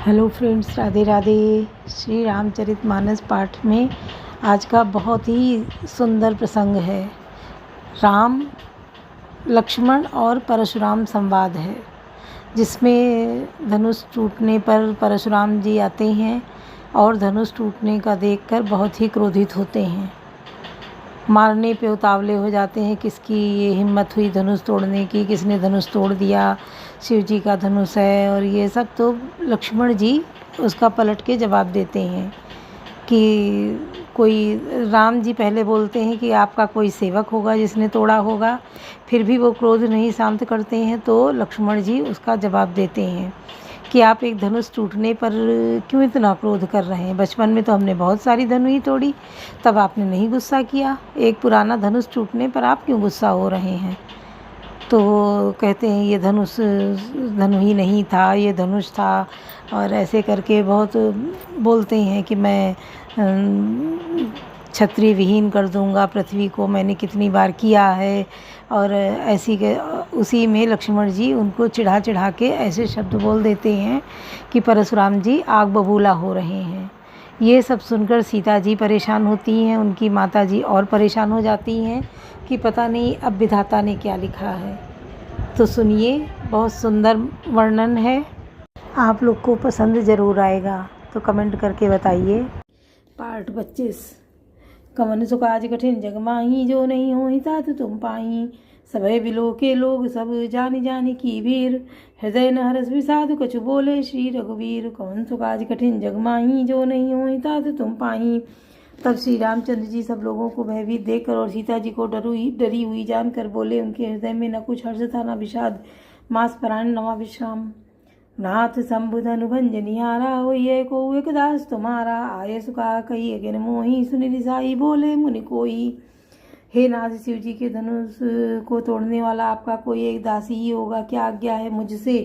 Hello friends, Radhe Radhe. Shri Ramcharitmanas पाठ में आज का बहुत ही सुंदर प्रसंग है। राम, लक्ष्मण और परशुराम संवाद है, जिसमें धनुष टूटने पर परशुराम जी आते हैं और धनुष टूटने का देखकर बहुत ही क्रोधित होते हैं। मारने पे उतावले हो जाते हैं। किसकी ये हिम्मत हुई धनुष तोड़ने की, किसने धनुष तोड़ दिया, शिव जी का धनुष है। और ये सब तो लक्ष्मण जी उसका पलट के जवाब देते हैं कि कोई, राम जी पहले बोलते हैं कि आपका कोई सेवक होगा जिसने तोड़ा होगा। फिर भी वो क्रोध नहीं शांत करते हैं, तो लक्ष्मण जी उसका जवाब देते हैं कि आप एक धनुष टूटने पर क्यों इतना क्रोध कर रहे हैं। बचपन में तो हमने बहुत सारी धनु ही तोड़ी, तब आपने नहीं गुस्सा किया। एक पुराना धनुष टूटने पर आप क्यों गुस्सा हो रहे हैं। तो कहते हैं ये धनुष धनु ही नहीं था, ये धनुष था। और ऐसे करके बहुत बोलते हैं कि मैं क्षत्रिय विहीन कर दूंगा पृथ्वी को, मैंने कितनी बार किया है। और ऐसी के उसी में लक्ष्मण जी उनको चिढ़ा चिढ़ा के ऐसे शब्द बोल देते हैं कि परशुराम जी आग बबूला हो रहे हैं। ये सब सुनकर सीता जी परेशान होती हैं, उनकी माता जी और परेशान हो जाती हैं कि पता नहीं अब विधाता ने क्या लिखा है। तो सुनिए, बहुत सुंदर वर्णन है, आप लोग को पसंद ज़रूर आएगा, तो कमेंट करके बताइए। पाठ 25। कवन सो काज कठिन जग माही, जो नहीं होई तात तुम पाही। सभय बिलो के लोग सब जानी जानी की भीर, हृदय न हरस विषाद कछु बोले श्री रघुवीर। कवन सो काज कठिन जग माही, जो नहीं होई तात तुम पाही। तब श्री रामचंद्र जी सब लोगों को भयभीत देखकर और सीता जी को डरी हुई जानकर बोले, उनके हृदय में न कुछ हर्ष था न विषाद, मास परायण नवा विश्राम। नाथ संबुधन भंजनिहारा, होइए को एक दास तुम्हारा। आये सुखा कही अगिन मोही, सुनि रिसाई बोले मुनि कोई। हे नाथ, शिव जी के धनुष को तोड़ने वाला आपका कोई एक दासी ही होगा, क्या आज्ञा है मुझसे,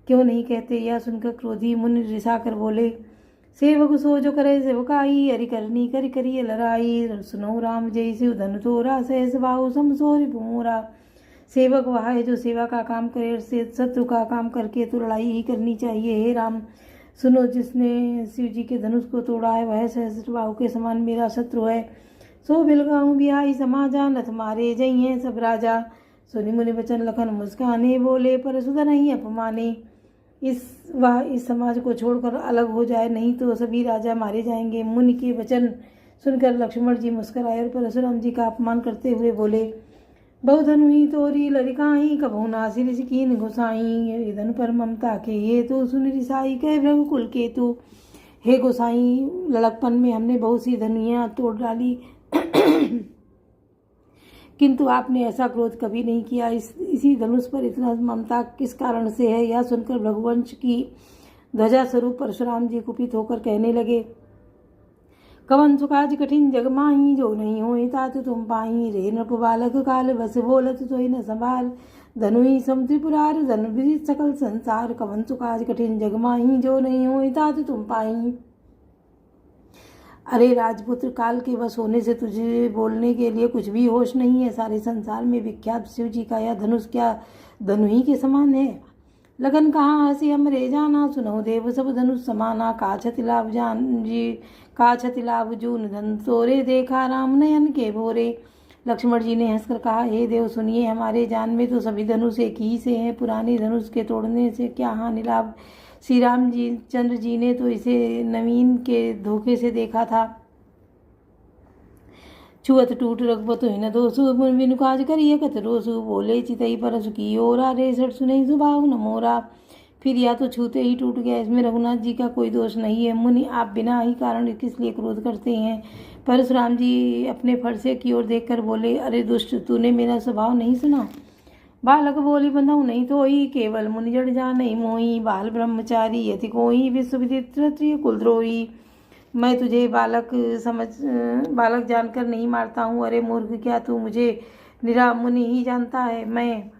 क्यों नहीं कहते। यह सुनकर क्रोधी मुनि रिसा कर बोले, सेवक सो जो करे सेवकाई, हरि करनी करि करिए लड़ाई। सुनो राम जय शिव धनु तोरा, सहस बाहु समसोरि मोरा। सेवक वह है जो सेवा का काम करे, से शत्रु का काम करके तो लड़ाई ही करनी चाहिए। हे राम सुनो, जिसने शिव जी के धनुष को तोड़ा है वह सहस्त्रबाहु के समान मेरा शत्रु है। सो बिलगाऊं बिहाई समाजा, नथ मारे जई हैं सब राजा। सुनि मुनि वचन लखन मुस्काने, बोले पर सुधा नहीं अपमाने। इस समाज को छोड़कर अलग हो जाए, नहीं तो सभी राजा मारे जाएंगे। मुनि के वचन सुनकर लक्ष्मण जी मुस्कुराए और परशुराम जी का अपमान करते हुए बोले, बहुधनु ही तोरी लड़िकाई, कबहु नासिर कीन गोसाई। धन पर ममता के ये तो सुन रिसाई, कह भृगुकुल के तू। हे गोसाई, लड़कपन में हमने बहुत सी धनुइयाँ तोड़ डाली, किंतु आपने ऐसा क्रोध कभी नहीं किया। इसी धनुष पर इतना ममता किस कारण से है। यह सुनकर भृगुवंश की ध्वजा स्वरूप परशुराम जी कुपित होकर कहने लगे, कवन सुकाज कठिन जग माही, जो नहीं होई तात तुम पाही। रे नृप बालक काल बस बोलत सोई न संभाल, धनुई सम त्रिपुरार धनु विदित सकल संसार। कवन सुकाज कठिन जग माही, जो नहीं होई तात तुम पाही। अरे राजपुत्र, काल के वश होने से तुझे बोलने के लिए कुछ भी होश नहीं है। सारे संसार में विख्यात शिव जी का यह धनुष क्या धनु ही के समान है। लगन कहाँ हसी हमरे जाना, सुनो देव सब धनुष समाना। का छतिलाभ जान जी, का छतिलाभ जून धन तोरे, देखा राम नयन के भोरे। लक्ष्मण जी ने हंसकर कहा, हे देव सुनिए, हमारे जान में तो सभी धनुष एक ही से हैं। पुराने धनुष के तोड़ने से क्या हानि लाभ। श्री राम जी चंद्र जी ने तो इसे नवीन के धोखे से देखा था। छुअत टूट रघुपत न दोसु, बिनु काज करिए कत रोसु। बोले चितई परसु की ओरा, रे सठ सुनई सुबाहु न मोरा। फिर या तो छूते ही टूट गया, इसमें रघुनाथ जी का कोई दोष नहीं है। मुनि, आप बिना ही कारण किस लिए क्रोध करते हैं। परशुराम जी अपने फरसे की ओर देखकर बोले, अरे दुष्ट, तूने मेरा स्वभाव नहीं सुना। बालक बोली, बंधु नहीं थोई, केवल मुनि जड़ जान मोही। बाल ब्रह्मचारी यति कोई, विश्वविदित क्षत्रिय कुलद्रोही। मैं तुझे बालक जानकर नहीं मारता हूँ। अरे मूर्ख, क्या तू मुझे निरा मुनि ही जानता है। मैं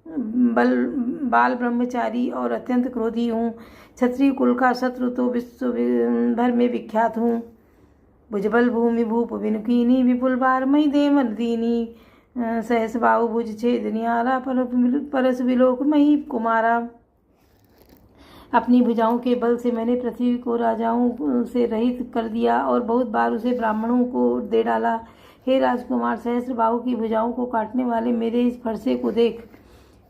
बाल ब्रह्मचारी और अत्यंत क्रोधी हूँ। क्षत्रिय कुल का शत्रु तो विश्व भर में विख्यात हूँ। भुजबल भूमि भूप विनुकीनी, विपुल बार मई देवन दीनी। सहस बाहु भुज छेद निहारा, परस विलोक मही कुमारा। अपनी भुजाओं के बल से मैंने पृथ्वी को राजाओं से रहित कर दिया और बहुत बार उसे ब्राह्मणों को दे डाला। हे राजकुमार, सहस्त्रबाहु की भुजाओं को काटने वाले मेरे इस फरसे को देख।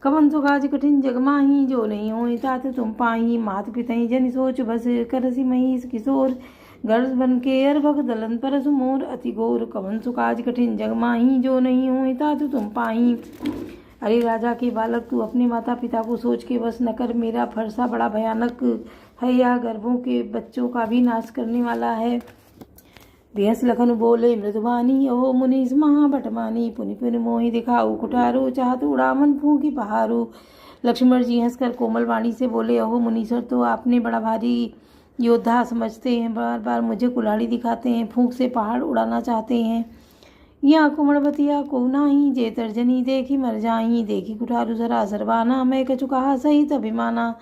कवन सो काज कठिन जग माही, जो नहीं होई तात तुम पाही। मात पितई जन सोच बस, करसी महिष किशोर। गर्ज बन के अरभक दलन परस मोर, अति घोर। कवन सो काज कठिन जग माही, जो नहीं होई तात तुम पाही। अरे राजा के बालक, तू अपने माता पिता को सोच के बस न कर। मेरा फरसा बड़ा भयानक है, यह गर्भों के बच्चों का भी नाश करने वाला है। बेहस लखन बोले मृदुवानी, ओ मुनीस महाबटमानी। पुनि पुनि मोहि दिखाऊ कुठारो, चाहत उड़ामन फूंकी पहारू। लक्ष्मण जी हंसकर कोमल वाणी से बोले, ओहो मुनीश्वर, तो आपने बड़ा भारी योद्धा समझते हैं, बार बार मुझे कुल्हाड़ी दिखाते हैं, फूंक से पहाड़ उड़ाना चाहते हैं। यहाँ कुमड़बतिया को नाही, जे तर्जनी देखी मर जाही। देखी कुठारू सरा सरवाना, मैं कचुकाहा सहित अभिमाना।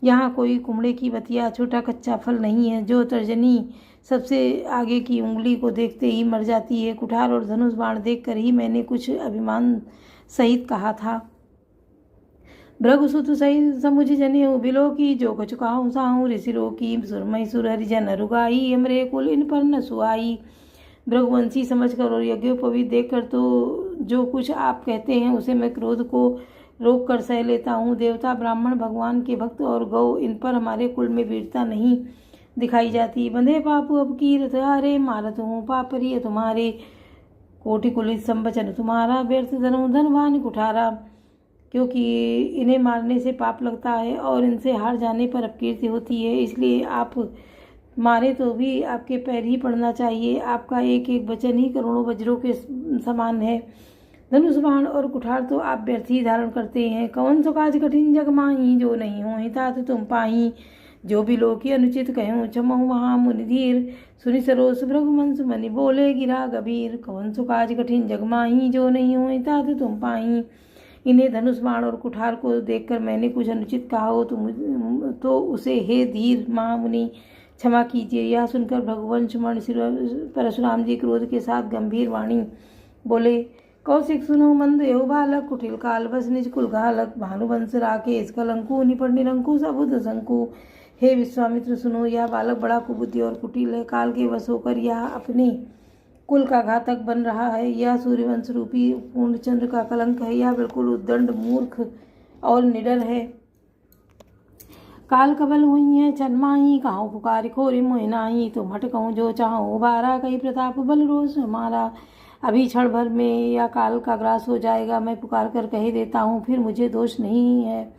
यहाँ कोई कुमड़े की बतिया छोटा कच्चा फल नहीं है, जो तर्जनी सबसे आगे की उंगली को देखते ही मर जाती है। कुठार और धनुष बाण देखकर ही मैंने कुछ अभिमान सहित कहा था। भृगुसुत सही समुझ जने बिलो की, जो कचुकाहूँ साहूँ ऋषिरो की। सुरमई सुर हरिजन रुगाई, हमरे कुल इन पर न सुआई। भृगुवंशी समझकर और यज्ञोपवीत देखकर तो जो कुछ आप कहते हैं उसे मैं क्रोध को रोक कर सह लेता हूँ। देवता, ब्राह्मण, भगवान के भक्त और गौ, इन पर हमारे कुल में वीरता नहीं दिखाई जाती। बंधे पापू अब की रथहारे, मारत हूँ पापरिय तुम्हारे। कोटि कुलित संवचन तुम्हारा, व्यर्थ धनु धनवान कुठारा। क्योंकि इन्हें मारने से पाप लगता है और इनसे हार जाने पर अपकीर्ति होती है, इसलिए आप मारे तो भी आपके पैर ही पड़ना चाहिए। आपका एक एक वचन ही करोड़ों वज्रों के समान है। धनुष बाण और कुठार तो आप व्यर्थ ही धारण करते हैं। कवन सो काज कठिन जग माही, जो नहीं होहि तात तुम पाही। जो भी लोग की अनुचित कहूँ, क्षमहु महा मुनि धीर। सुनि सरोस भृगुवंश मनि, बोले गिरा गंभीर। कवन सो काज कठिन जग माही, जो नहीं होहि तात तुम पाही। इन्हें धनुष बाण और कुठार को देखकर मैंने कुछ अनुचित कहा हो तो उसे हे धीर महामुनि क्षमा कीजिए। यह सुनकर भृगुवंश मणि परशुराम जी क्रोध के साथ गंभीर वाणी बोले, कौशिक सुनो मंद एहो बालक, कुटिल काल बस निज कुल घालक। भानुवंश राकेश कलंकु, निपट निरंकुश अबुध शंकु। हे विश्वामित्र सुनो, यह बालक बड़ा कुबुद्धि और कुटिल है। काल के वश होकर यह अपने कुल का घातक बन रहा है। यह सूर्यवंश रूपी पूर्णचंद्र का कलंक है। यह बिल्कुल उद्दंड, मूर्ख और निडर है। काल कबल हुई है चन्माही, कहाँ पुकार खोरे मोह नाही। तो हट कहूँ जो चाहो बारा, कही प्रताप बल रोष हमारा। अभी क्षण भर में या काल का ग्रास हो जाएगा। मैं पुकार कर कह देता हूँ, फिर मुझे दोष नहीं है।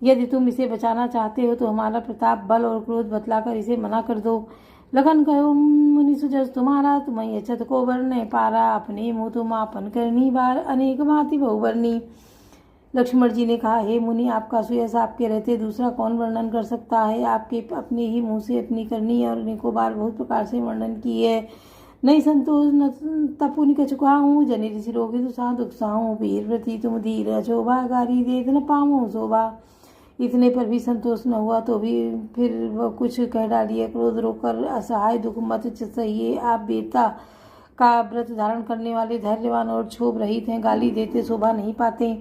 यदि तुम इसे बचाना चाहते हो तो हमारा प्रताप, बल और क्रोध बतलाकर इसे मना कर दो। लखन कहो मुनि सुजस तुम्हारा, तुम्हें अछत को वर्ण पारा। अपने मुँह तुम आपन करनी बार, अनेक भांति बहुवर्णी। लक्ष्मण जी ने कहा, हे मुनि, आपका सुयश आपके रहते दूसरा कौन वर्णन कर सकता है। आपके अपने ही मुँह से अपनी करनी और अनेकों बार बहुत प्रकार से वर्णन की है। नहीं संतोष न तपुनि कछुका हूँ, जनि ऋषि रोगी दुसा दुखसा हूँ। वीर व्रती तुम धीर अशोभा, गारी देत न पाऊँ शोभा। इतने पर भी संतोष न हुआ तो भी फिर वह कुछ कह डालिए। क्रोध रोकर असहाय दुख मत सहिए। आप वीरता का व्रत धारण करने वाले धैर्यवान और क्षोभ रहित हैं। गाली देते शोभा नहीं पाते।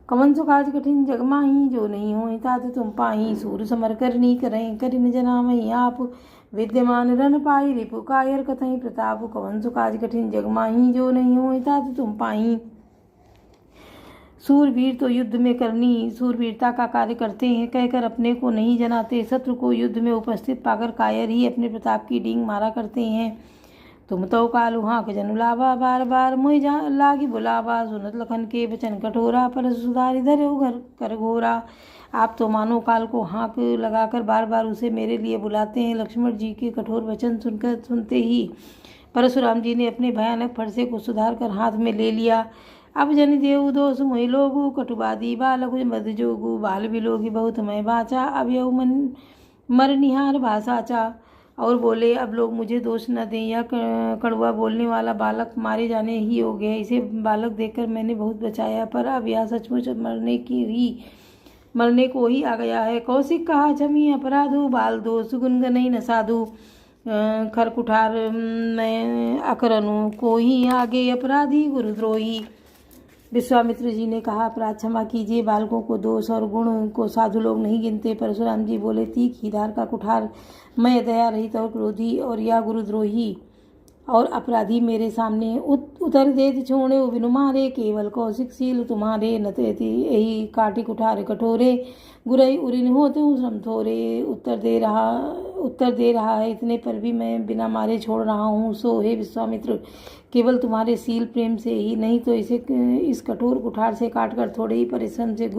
कवन सो काज कठिन जग माही, जो नहीं होहि तात तुम पाही। सूर समर करनी करें, करिन जना मही आप। विद्यमान रन पाई, रिपु कायर कथई प्रताप। कवन सो काज कठिन जग माही, जो नहीं होहि तात तुम पाही। सूरवीर तो युद्ध में करनी सूरवीरता का कार्य करते हैं, कहकर अपने को नहीं जनाते। शत्रु को युद्ध में उपस्थित पाकर कायर ही अपने प्रताप की डींग मारा करते हैं। तुम तो कालू हाँक जनुलावा, बार बार मुझ लागी बुलावा। सुनत लखन के वचन कठोरा, पर सुधारी धरे घर कर घोरा। आप तो मानो काल को हाँक लगाकर बार बार उसे मेरे लिए बुलाते हैं। लक्ष्मण जी के कठोर वचन सुनते ही परशुराम जी ने अपने भयानक फरसे को सुधार कर हाथ में ले लिया। अब जन देव दोष मोहि लोगु, कटुबादी बालक मद जोगु। बाल बिलोगी बहुत मैं बाचा, अब यौ मन मर निहार भाषाचा। और बोले, अब लोग मुझे दोष न दें। यह कड़वा बोलने वाला बालक मारे जाने ही हो गया। इसे बालक देखकर मैंने बहुत बचाया, पर अब यह सचमुच मरने को ही आ गया है। कौशिक कहा, क्षमी अपराधो, बाल दोष गुनगनई न साधु। खर कुठार मैं अकरनु, को ही आगे अपराधी गुरुद्रोही। विश्वामित्र जी ने कहा, अपराध क्षमा कीजिए, बालकों को दोष और गुण को साधु लोग नहीं गिनते। परशुराम जी बोले, तीख ही धार का कुठार, मैं दया रहित और क्रोधी और या गुरुद्रोही और अपराधी मेरे सामने उतर देत छोड़े बिनु मारे, केवल कौशिकशील तुम्हारे न तेती यही काटी कुठार कठोरे, गुरई उरिन होते श्रम थोरे। उत्तर दे रहा है, इतने पर भी मैं बिना मारे छोड़ रहा हूँ। सो हे विश्वामित्र, केवल तुम्हारे शील प्रेम से ही, नहीं तो इस कठोर कुठार से काटकर थोड़े ही परिश्रम से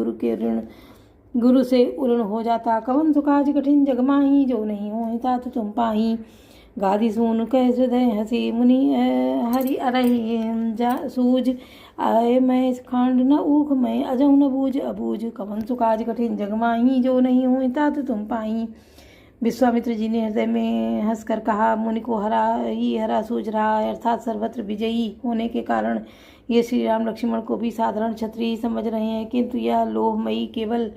गुरु से उऋण हो जाता। कवन सुकाज कठिन जगमाही, जो नहीं हो तात तुम पाही। गादी सून कह हृदय हसी, मुनि हरि अरहि सूझ। आए मैं इस खांड न ऊख, मैं अजऊ न बूझ अबूझ। कवन सुकाज कठिन जगमाही, जो नहीं हो तात तुम पाही। विश्वामित्र जी ने हृदय में हंसकर कहा, मुनि को हरा सूझ रहा है, अर्थात सर्वत्र विजयी होने के कारण ये श्री राम लक्ष्मण को भी साधारण क्षत्रिय समझ रहे हैं, किंतु यह लोभमयी केवल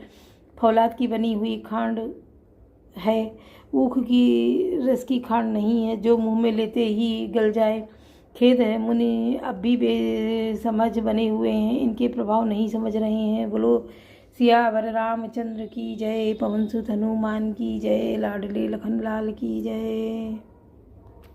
फौलाद की बनी हुई खांड है, ऊख की रस की खांड नहीं है जो मुंह में लेते ही गल जाए। खेद है, मुनि अब भी बेसमझ बने हुए हैं, इनके प्रभाव नहीं समझ रहे हैं। बोलो सियावर रामचंद्र की जय, पवन सुत हनुमान की जय, लाडले लखन लाल की जय।